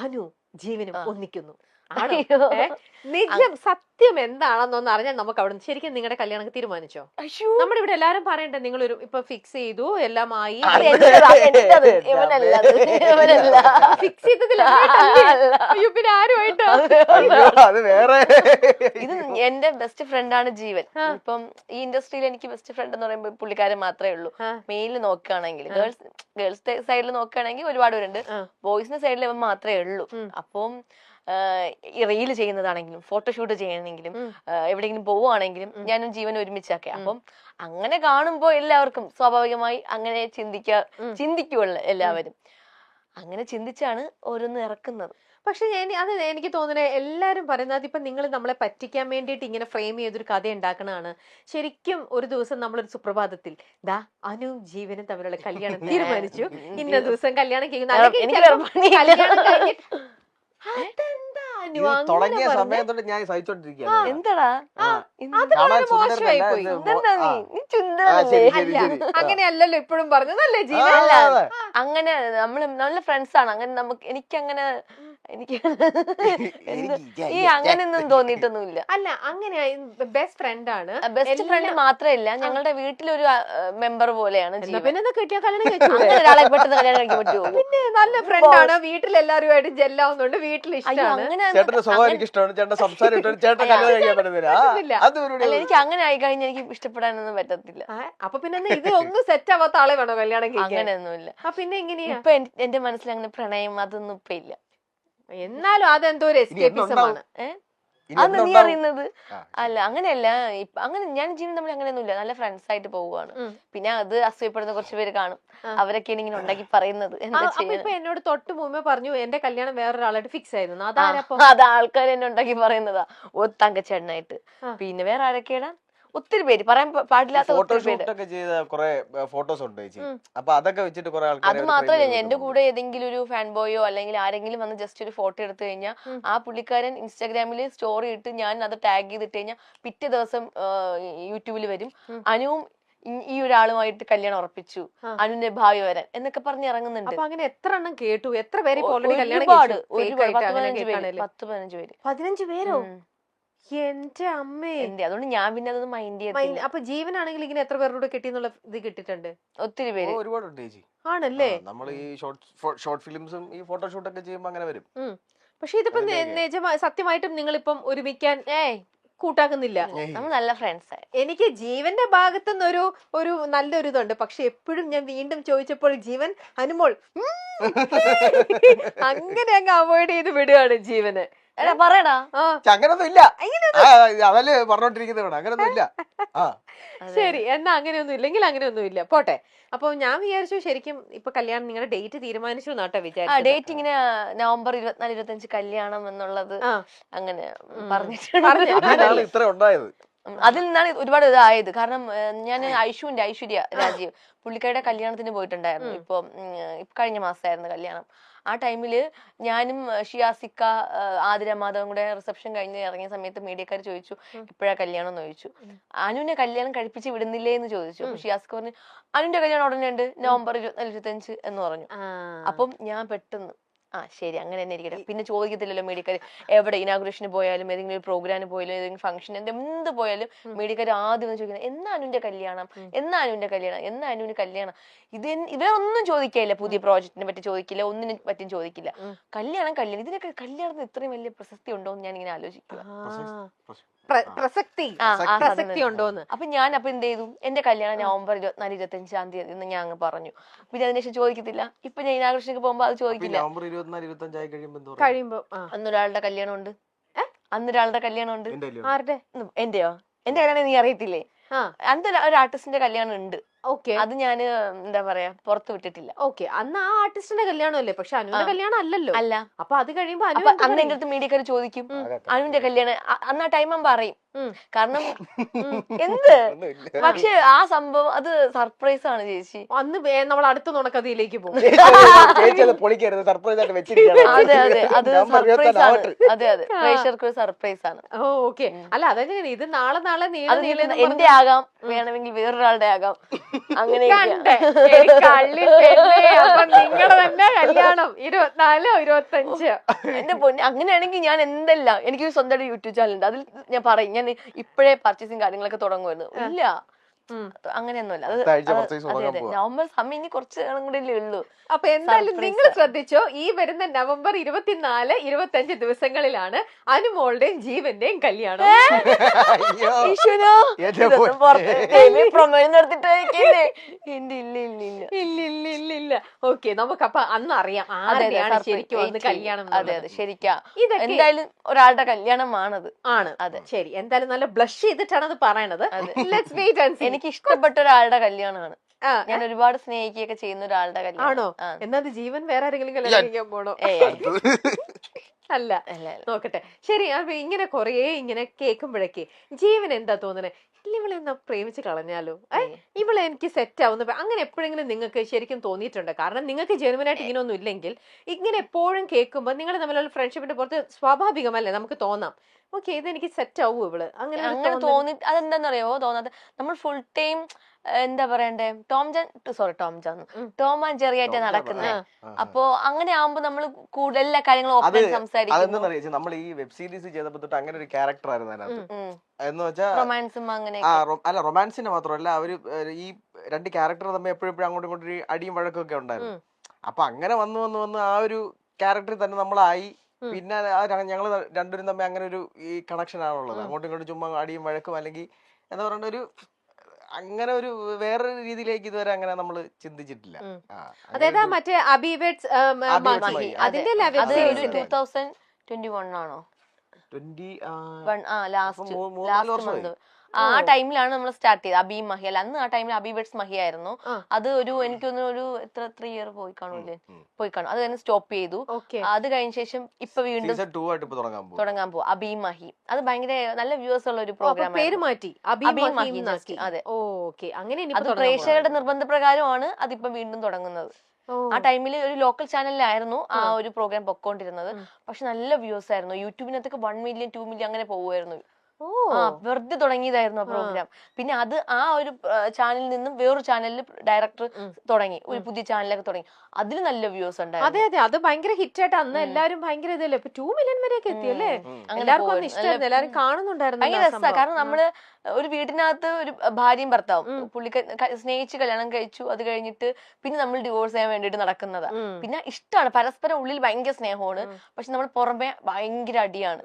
അനു ജീവനും ഒന്നിക്കുന്നു. നിജം സത്യം എന്താണെന്നൊന്ന് അറിഞ്ഞാൽ നമുക്ക് അവിടെ ശരിക്കും നിങ്ങളുടെ കല്യാണം തീരുമാനിച്ചോ? നമ്മുടെ ഇവിടെ എല്ലാരും പറയണ്ടേ നിങ്ങളൊരു ഇപ്പൊ ഫിക്സ് ചെയ്തു എല്ലാമായി ഫിക്സ് ചെയ്തതില്ല പിന്നെ ആരുമായിട്ടോ? ഇത് എന്റെ ബെസ്റ്റ് ഫ്രണ്ടാണ് ജീവൻ. ഇപ്പം ഈ ഇൻഡസ്ട്രിയിൽ എനിക്ക് ബെസ്റ്റ് ഫ്രണ്ട് എന്ന് പറയുമ്പോൾ പുള്ളിക്കാരൻ മാത്രമേ ഉള്ളൂ. മെയിലിൽ നോക്കുകയാണെങ്കിൽ ഗേൾസ് സൈഡിൽ നോക്കുകയാണെങ്കിൽ ഒരുപാട് പേരുണ്ട്. ബോയ്സിന്റെ സൈഡിൽ ഇവൻ മാത്രമേ ഉള്ളൂ. അപ്പം ഈ റീല് ചെയ്യുന്നതാണെങ്കിലും ഫോട്ടോഷൂട്ട് ചെയ്യണമെങ്കിലും എവിടെയെങ്കിലും പോവുകയാണെങ്കിലും ഞാനും ജീവൻ ഒരുമിച്ചൊക്കെ. അപ്പം അങ്ങനെ കാണുമ്പോ എല്ലാവർക്കും സ്വാഭാവികമായി അങ്ങനെ ചിന്തിക്കുമല്ലോ എല്ലാവരും. അങ്ങനെ ചിന്തിച്ചാണ് ഓരോന്ന് ഇറക്കുന്നത്. പക്ഷെ അത് എനിക്ക് തോന്നുന്നത് എല്ലാരും പറയുന്നത് ഇപ്പൊ നിങ്ങൾ നമ്മളെ പറ്റിക്കാൻ വേണ്ടിയിട്ട് ഇങ്ങനെ ഫ്രെയിം ചെയ്തൊരു കഥ ഉണ്ടാക്കണതാണ്. ശരിക്കും ഒരു ദിവസം നമ്മളൊരു സുപ്രഭാതത്തിൽ ദാ അനു ജീവനും തമ്മിലുള്ള കല്യാണം തീരുമാനിച്ചു, ഇന്ന ദിവസം കല്യാണം തുടങ്ങിയ സമയം തൊട്ട് ഞാൻ സഹിച്ചോണ്ടിരിക്കുകയാണ്. എന്താടാ മോശമായി പോയി. അങ്ങനെയല്ലല്ലോ ഇപ്പോഴും പറഞ്ഞതല്ലേ ജീവൻ? അങ്ങനെ നമ്മള് നല്ല ഫ്രണ്ട്സ് ആണ്. അങ്ങനെ എനിക്കങ്ങനെ ഈ അങ്ങനെയൊന്നും തോന്നിയിട്ടൊന്നുമില്ല. അല്ല അങ്ങനെ ബെസ്റ്റ് ഫ്രണ്ട് ആണ്. ബെസ്റ്റ് ഫ്രണ്ട് മാത്രമല്ല, ഞങ്ങളുടെ വീട്ടിലൊരു മെമ്പർ പോലെയാണ്. പിന്നെ ഒരാളെ പെട്ടെന്ന് കല്യാണം കഴിക്കാൻ പറ്റുമോ? പിന്നെ നല്ല ഫ്രണ്ട് ആണ്. വീട്ടിലെല്ലാവരുമായിട്ട് ജെല്ലാവുന്നുണ്ട്. വീട്ടിൽ ഇഷ്ടമാണ്. എനിക്ക് അങ്ങനെ ആയി കഴിഞ്ഞാൽ എനിക്ക് ഇഷ്ടപ്പെടാനൊന്നും പറ്റത്തില്ല. അപ്പൊ പിന്നെ ഇത് ഒന്നും സെറ്റ് ആവാത്ത ആളെ വേണോ കല്യാണം കഴിക്കാൻ? അങ്ങനെയൊന്നുമില്ല. പിന്നെ എങ്ങനെയാ? ഇപ്പൊ എന്റെ മനസ്സിൽ അങ്ങനെ പ്രണയം അതൊന്നും ഇപ്പൊ ഇല്ല. എന്നാലും അതെന്തോ ഒരു എസ്കേപ്പിസമാണ്. അന്ന് നീ അറിയുന്നത് അല്ല. അങ്ങനെയല്ല. അങ്ങനെ ഞാൻ ജീവൻ തമ്മിൽ അങ്ങനെയൊന്നുമില്ല. നല്ല ഫ്രണ്ട്സ് ആയിട്ട് പോവുകയാണ്. പിന്നെ അത് അസൂയപ്പെടുന്ന കുറച്ച് പേര് കാണും. അവരൊക്കെയാണ് ഇങ്ങനെ ഉണ്ടാക്കി പറയുന്നത്. ഇപ്പൊ എന്നോട് തൊട്ട് മുമ്പേ പറഞ്ഞു എന്റെ കല്യാണം വേറൊരാളായിട്ട് ഫിക്സ് ആയിരുന്നു. അത് ആൾക്കാർ എന്നെ ഉണ്ടാക്കി പറയുന്നതാ. തങ്കച്ചേട്ടനായിട്ട്. പിന്നെ വേറെ ആരൊക്കെയാണ് ഒത്തിരി പേര് പറയാൻ പാടില്ലാത്ത ഫോട്ടോസ് ഉണ്ട്. അപ്പൊ അതൊക്കെ വെച്ചിട്ട് കുറെ ആൾക്കാർ. അത് മാത്രമല്ല, എന്റെ കൂടെ ഏതെങ്കിലും ഒരു ഫാൻ ബോയോ അല്ലെങ്കിൽ ആരെങ്കിലും വന്ന് ജസ്റ്റ് ഒരു ഫോട്ടോ എടുത്തു കഴിഞ്ഞാൽ ആ പുള്ളിക്കാരൻ ഇൻസ്റ്റാഗ്രാമിൽ സ്റ്റോറി ഇട്ട് ഞാൻ അത് ടാഗ് ചെയ്തിട്ട് കഴിഞ്ഞാൽ പിറ്റേ ദിവസം യൂട്യൂബിൽ വരും അനുവും ഈ ഒരാളുമായിട്ട് കല്യാണം ഉറപ്പിച്ചു, അനുവിന്റെ ഭാവി വരാൻ എന്നൊക്കെ പറഞ്ഞ് ഇറങ്ങുന്നുണ്ട്. അപ്പൊ അങ്ങനെ എത്ര എണ്ണം കേട്ടു? എത്ര പേര്? 10-15 പേരോ? എന്റെ അമ്മേ. അതുകൊണ്ട് ഞാൻ പിന്നെ അതൊന്നും മൈൻഡ് ചെയ്തില്ല. അപ്പൊ ജീവനാണെങ്കിൽ ഇങ്ങനെ എത്ര പേരോട് കിട്ടിയെന്നുള്ള ഇത് കിട്ടിയിട്ടുണ്ട്? ഒത്തിരി പേര്. ഒരുപാടുണ്ട് ചേച്ചി. ആണല്ലേ? നമ്മൾ ഈ ഷോർട്ട് ഫിലിംസും ഈ ഫോട്ടോഷൂട്ട് ഒക്കെ ചെയ്യുമ്പോ അങ്ങനെ വരും. പക്ഷെ ഇതിപ്പോ സത്യമായിട്ടും നിങ്ങളിപ്പം ഒരുമിക്കാൻ കൂട്ടാക്കുന്നില്ല. നമ്മൾ നല്ല ഫ്രണ്ട്സ്. എനിക്ക് ജീവന്റെ ഭാഗത്തുനിന്ന് ഒരു നല്ലൊരു ഇതുണ്ട്. പക്ഷെ എപ്പോഴും ഞാൻ വീണ്ടും ചോദിച്ചപ്പോൾ ജീവൻ അനുമോൾ അങ്ങനെ അങ്ങ് അവോയ്ഡ് ചെയ്ത് വിടുകയാണ് ജീവന്. പറയടാ അങ്ങനൊന്നും ഇല്ല. അതല്ലേ പറഞ്ഞോണ്ടിരിക്കുന്നത്. അങ്ങനൊന്നും ഇല്ല. ശരി, എന്നാ അങ്ങനെയൊന്നും ഇല്ലെങ്കിൽ അങ്ങനെയൊന്നും ഇല്ല, പോട്ടെ. അപ്പൊ ഞാൻ വിചാരിച്ചു ശരിക്കും ഇപ്പൊ കല്യാണം നിങ്ങളുടെ ഡേറ്റ് തീരുമാനിച്ചു എന്നാട്ടോ വിചാരിച്ചു. ഡേറ്റ് ഇങ്ങനെ നവംബർ 24-25 കല്യാണം എന്നുള്ളത് അങ്ങനെ പറഞ്ഞിട്ടുണ്ട്. ഇത്ര ഉണ്ടായത് അതിൽ നിന്നാണ് ഒരുപാട് ഇതായത്. കാരണം ഞാൻ ഐശ്വര്യ രാജീവ് പുള്ളിക്കാരുടെ കല്യാണത്തിന് പോയിട്ടുണ്ടായിരുന്നു. ഇപ്പൊ കഴിഞ്ഞ മാസമായിരുന്നു കല്യാണം. ആ ടൈമില് ഞാനും ഷിയാസിക്ക ആതിര മാധവൻ കൂടെ റിസപ്ഷൻ കഴിഞ്ഞ് ഇറങ്ങിയ സമയത്ത് മീഡിയക്കാർ ചോദിച്ചു എപ്പോഴാ കല്യാണം എന്ന് ചോദിച്ചു. അനുവിനെ കല്യാണം കഴിപ്പിച്ച് വിടുന്നില്ലേ എന്ന് ചോദിച്ചു. അപ്പൊ ഷിയാസിക്ക പറഞ്ഞു അനുവിന്റെ കല്യാണം ഉടനെ ഉണ്ട് നവംബർ 24-25 എന്ന് പറഞ്ഞു. അപ്പം ഞാൻ പെട്ടെന്ന് ശരി അങ്ങനെ തന്നെ ഇരിക്കട്ടെ. പിന്നെ ചോദിക്കത്തില്ലല്ലോ മീഡിയക്കാർ. എവിടെ ഇനാഗുറേഷന് പോയാലും ഏതെങ്കിലും ഒരു പ്രോഗ്രാമിന് പോയാലും ഏതെങ്കിലും ഫംഗ്ഷൻ എന്ത് പോയാലും മീഡിയക്കാർ ആദ്യം ചോദിക്കുന്നത് എന്നാ അനുവിന്റെ കല്യാണം, എന്നാ അനുവിന് കല്യാണം. ഇവരൊന്നും ചോദിക്കില്ല. പുതിയ പ്രോജക്റ്റിനെ പറ്റി ചോദിക്കില്ല, ഒന്നിനെ പറ്റിയും ചോദിക്കില്ല. കല്യാണം ഇതിനൊക്കെ കല്യാണത്തിന് ഇത്രയും വലിയ പ്രസക്തി ഉണ്ടോ എന്ന് ഞാൻ ഇങ്ങനെ ആലോചിക്കുക. പ്രസക്തി ഉണ്ടോന്ന്. അപ്പൊ എന്ത് ചെയ്തു, എന്റെ കല്യാണം നവംബർ 24-25 എന്ന് ഞാൻ അങ്ങ് പറഞ്ഞു. പിന്നെ അതിനുശേഷം ചോദിക്കത്തില്ല. ഇപ്പൊ ഞാൻ ഇനാഗുറേഷനൊക്കെ പോകുമ്പോ അത് ചോദിക്കില്ല. കഴിയുമ്പോ അന്നൊരാളുടെ കല്യാണം ഉണ്ട്. ആരുടെ? എന്റെയോ? എന്റെ കല്യാണം നീ അറിയത്തില്ലേ? അന്ന് ഒരു ആർട്ടിസ്റ്റിന്റെ കല്യാണം ഉണ്ട്. അത് ഞാൻ എന്താ പറയാ പുറത്തു വിട്ടിട്ടില്ല. അന്ന് ആ ആർട്ടിസ്റ്റിന്റെ കല്യാണം അല്ലേ? പക്ഷെ അനുവിന്റെ കല്യാണം അല്ലല്ലോ. അല്ല. അപ്പൊ അത് കഴിയുമ്പോ അന്ന് എന്റെ അടുത്ത് മീഡിയക്കാർ ചോദിക്കും അനുവിന്റെ കല്യാണം. അന്ന് ആ ടൈം പറയും കാരണം എന്ത് ഒന്നുമില്ല. പക്ഷെ ആ സംഭവം അത് സർപ്രൈസ് ആണ് ചേച്ചി. അന്ന് നമ്മൾ അടുത്ത നുണക്കഥയിലേക്ക് പോകും. ചേച്ചി അത് പൊളിക്കരുത്, സർപ്രൈസ് ആയിട്ട് വെച്ചിരിക്കുകയാണ്. അതെ അതെ അത് നവംബർ സർപ്രൈസ് 24 ആണ്. ആവട്ടെ. അതെ അതെ പ്രേക്ഷകർക്ക് ഒരു സർപ്രൈസ് ആണ്. ഓ ഓക്കെ. അല്ല അതെങ്ങനെ ഇത് നാളെ അത് നീളെ എന്റെ ആകാം, വേണമെങ്കിൽ വേറൊരാളുടെ ആകാം, അങ്ങനെ നിങ്ങളുടെ തന്നെ കല്യാണം 24 25. എന്റെ പൊന്നെ, അങ്ങനെയാണെങ്കിൽ ഞാൻ എന്തെല്ലാം, എനിക്ക് സ്വന്തമായിട്ട് യൂട്യൂബ് ചാനൽ ഉണ്ട്, അതിൽ ഞാൻ പറയും ഞാൻ ഇപ്പോഴേ പർച്ചേസിങ് കാര്യങ്ങളൊക്കെ തുടങ്ങുമായിരുന്നു. ഇല്ല അങ്ങനെയൊന്നുമല്ല. അത് അടുത്ത ആഴ്ച purchase അതെ തുടങ്ങാൻ അതെ പോവാ. നവംബർ സമയം ഇനി കുറച്ച് കാലം കൂടെ ഉള്ളൂ. അപ്പൊ എന്തായാലും Surprise. നിങ്ങൾ ശ്രദ്ധിച്ചോ, ഈ വരുന്ന നവംബർ 24 25 ദിവസങ്ങളിലാണ് അനുമോളുടെയും ജീവന്റെയും കല്യാണം. അയ്യോ. ഈശ്വരാ, എന്റെ ഇതൊന്നും പൊന്നേ. പുറത്ത് ദൈവമേ, പ്രൊമോയിൽ നിർത്തിട്ട് വയ്ക്കല്ലേ. എന്റെ ഇല്ല ഇല്ല ഇല്ല ഇല്ല ഇല്ല ഇല്ല ഇല്ല. ഓക്കെ, നമുക്ക് അപ്പൊ അന്ന് അറിയാം അതെ അതെ ആരുടെയാണ് surprise. ശരിക്കും അന്ന് 18. കല്യാണം അതെ എന്നുള്ളത്. അതെ ശരിക്കാ. ഇതൊക്കെ എന്തായാലും ഒരാളുടെ കല്യാണമാണത്. ആണ്. അതെ. ശരി, എന്തായാലും നല്ല ബ്ലഷ് ചെയ്തിട്ടാണ് അത് പറയണത്. അതെ. Let's wait and see. എനിക്ക് ഇഷ്ടപ്പെട്ട ഒരാളുടെ കല്യാണമാണ്. ആ, ഞാൻ ഒരുപാട് സ്നേഹിക്കുകയൊക്കെ ചെയ്യുന്ന ഒരാളുടെ കല്യാണം. ആണോ? ആ. എന്നാ അത് ജീവൻ വേറെ ആരെങ്കിലും കല്യാണം കഴിക്കാൻ പോണോ? ഏയ് അല്ല, അല്ല അല്ല. നോക്കട്ടെ. ശരി, അപ്പൊ ഇങ്ങനെ കൊറേ ഇങ്ങനെ കേൾക്കുമ്പോഴേക്ക് ജീവൻ എന്താ തോന്നുന്നത്? ഇല്ല, ഇവളെ എന്നാ പ്രേമിച്ച് കളഞ്ഞാലോ, ഇവളെ എനിക്ക് സെറ്റ് ആവുന്ന അങ്ങനെ എപ്പോഴെങ്കിലും നിങ്ങൾക്ക് ശരിക്കും തോന്നിയിട്ടുണ്ട്? കാരണം നിങ്ങൾക്ക് ജെനുവനായിട്ട് ഇങ്ങനെയൊന്നും ഇല്ലെങ്കിൽ ഇങ്ങനെ എപ്പോഴും കേൾക്കുമ്പോൾ നിങ്ങൾ തമ്മിലുള്ള ഫ്രണ്ട്ഷിപ്പിന്റെ പുറത്ത് സ്വാഭാവികമല്ലേ നമുക്ക് തോന്നാം, ഓക്കെ ഇത് എനിക്ക് സെറ്റ് ആവൂ ഇവള്, അങ്ങനെ ഒരു അങ്ങനെ തോന്നൽ. തോന്നി അതെന്താന്നറിയോ തോന്നാത്ത, നമ്മൾ ഫുൾ ടൈം എന്താ പറയണ്ടേ, ടോം ആൻഡ് ജെറി ആയിട്ട് നടക്കുന്നത്. അപ്പൊ അങ്ങനെ ആവുമ്പോ നമ്മൾ കൂടുതൽ എല്ലാ കാര്യങ്ങളും ഓപ്പൺ സംസാരിക്കും. അതെന്താ നമ്മൾ ഈ വെബ് സീരീസ് ചെയ്തപ്പോ തൊട്ട് അങ്ങനെ ഒരു ക്യാരക്ടർ ആയിരുന്നു അതിനകത്ത്. എന്ന് വെച്ചാ റൊമാൻസും അങ്ങനെ അല്ല റൊമാൻസിന്റെ മാത്രമല്ല, അവര് ഈ രണ്ട് ക്യാരക്ടർ തമ്മിൽ എപ്പോഴും അങ്ങോട്ടും ഇങ്ങോട്ടും ഒരു അടിയും വഴക്കൊക്കെ ഉണ്ടായിരുന്നു. അപ്പൊ അങ്ങനെ വന്ന് വന്ന് വന്ന് ആ ഒരു ക്യാരക്ടറിൽ തന്നെ നമ്മളായി. പിന്നെ ഞങ്ങള് രണ്ടുപേരും തമ്മിൽ അങ്ങനെ ഒരു ഈ കണക്ഷൻ ആണുള്ളത്. അങ്ങോട്ടും ഇങ്ങോട്ടും ചുമ്മാ അടിയും വഴക്കും അല്ലെങ്കിൽ എന്താ പറയണ്ട ഒരു അങ്ങനെ ഒരു വേറൊരു രീതിയിലേക്ക് ഇതുവരെ അങ്ങനെ നമ്മള് ചിന്തിച്ചിട്ടില്ല. അതായത് മറ്റേ അബിവേഡ്സ് മഹി. അതിന്റെ അത് ഒരു വെബ് 2021 ആണോ 20 ലാസ്റ്റ് മന്ത് ആ ടൈമിലാണ് നമ്മൾ സ്റ്റാർട്ട് ചെയ്തത്. അബി മഹി അല്ല, അന്ന് ആ ടൈമിൽ അബിവേഡ്സ് മഹി ആയിരുന്നു. അത് ഒരു എനിക്കൊന്ന് ഒരു എത്ര 3 ഇയർ പോയി കാണൂലേ, പോയി കാണും. അത് കഴിഞ്ഞ് സ്റ്റോപ്പ് ചെയ്തു. അത് കഴിഞ്ഞ ശേഷം ഇപ്പൊ വീണ്ടും തുടങ്ങാൻ പോകും അബി മഹി. അത് ഭയങ്കര നല്ല വ്യൂവേഴ്സ് ഉള്ള ഒരു പ്രോഗ്രാം. പേര് മാറ്റി അബി മഹി. അതെ, ഓക്കെ. അങ്ങനെ അത് പ്രേക്ഷകരുടെ നിർബന്ധപ്രകാരമാണ് അതിപ്പോ വീണ്ടും തുടങ്ങുന്നത്. ആ ടൈമിൽ ഒരു ലോക്കൽ ചാനലിലായിരുന്നു ആ ഒരു പ്രോഗ്രാം പൊക്കോണ്ടിരുന്നത്. പക്ഷെ നല്ല വ്യൂസ് ആയിരുന്നു. യൂട്യൂബിനകത്തൊക്കെ 1 മില്യൺ 2 മില്യൺ അങ്ങനെ പോകുമായിരുന്നു. വെറുതെ തുടങ്ങിയതായിരുന്നു ആ പ്രോഗ്രാം. പിന്നെ അത് ആ ഒരു ചാനലിൽ നിന്നും വേറൊരു ചാനലിൽ ഡയറക്ടർ തുടങ്ങി, ഒരു പുതിയ ചാനലൊക്കെ തുടങ്ങി. അതിൽ നല്ല വ്യൂസ് ഉണ്ടായിരുന്നു. അതെ അതെ, അത് ഭയങ്കര ഹിറ്റ് ആയിട്ട് അന്ന് എല്ലാരും ഭയങ്കര ഇതല്ലേ, 2 മില്യൺ വരെയൊക്കെ എത്തിയല്ലേ. എല്ലാവർക്കും ഇഷ്ടമായിരുന്നു, എല്ലാരും കാണുന്നുണ്ടായിരുന്നു. ഭയങ്കര രസമാണ്. കാരണം നമ്മള് ഒരു വീട്ടിനകത്ത് ഒരു ഭാര്യയും ഭർത്താവും സ്നേഹിച്ച് കല്യാണം കഴിച്ചു. അത് കഴിഞ്ഞിട്ട് പിന്നെ നമ്മൾ ഡിവോഴ്സ് ചെയ്യാൻ വേണ്ടിട്ട് നടക്കുന്നതാ. പിന്നെ ഇഷ്ടമാണ്, പരസ്പരം ഉള്ളിൽ ഭയങ്കര സ്നേഹമാണ്. പക്ഷെ നമ്മൾ പുറമെ ഭയങ്കര അടിയാണ്.